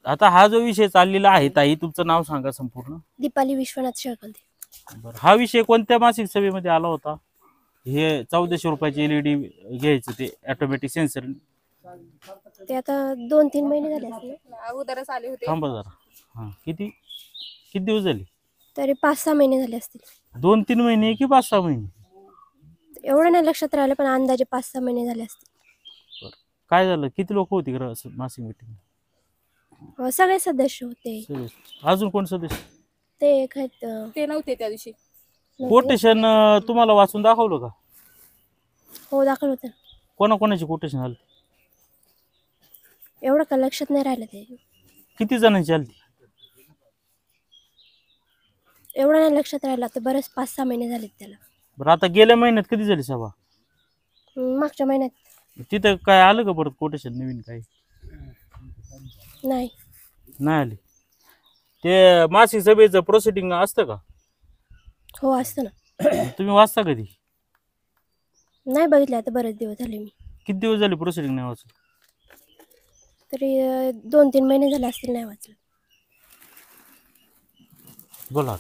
आता हा जो विषय चाललेला आहे ताई, तुमचं नाव सांगा संपूर्ण. दीपाली विश्वनाथ शेळकंदे. बरं, हा विषय कोणत्या मासिक सभेमध्ये आला होता? हे 1400 रुपयाची एलईडी घ्यायचं, ते ऑटोमॅटिक सेन्सर. ते आता 2-3 महिने झाले असतील. अगोदरच आले होते. थांबा जरा. हा, किती किती दिवस झाले? तरी 5-6 महिने झाले असतील. 2-3 महिने की 5-6 महिने? एवढं नाही लक्षात राहिलं, पण अंदाजे 5-6 महिने झाले असतील. बरं, काय झालं? किती लोक होती मासिक मीटिंग? सगळे सदस्य होते. अजून कोण सदस्य? ते काय ते नव्हते त्या दिवशी. कोटेशन तुम्हाला वाचून दाखवलं का? हो, दाखल होतं. कोणाकोणाची कोटेशन आली? एवढं का लक्षात नाही राहिलं ते. किती जणांची आली? एवढं नाही लक्षात राहिलं, तर बरेच 5-6 महिने झालेत त्याला. बरं, आता गेल्या महिन्यात कधी झाली सभा? मागच्या महिन्यात. तिथं काय आलं का परत कोटेशन नवीन काही? नाही. नाही आली. ते मासिक सभेचं प्रोसिडिंग असतं का? हो, असतं ना. तुम्ही वाचता कधी? नाही बघितलं, आता बरेच दिवस झाले मी. किती दिवस झाले प्रोसिडिंग नाही वाचलं? तरी 2-3 महिने झाले असतील नाही वाचलं. बोला.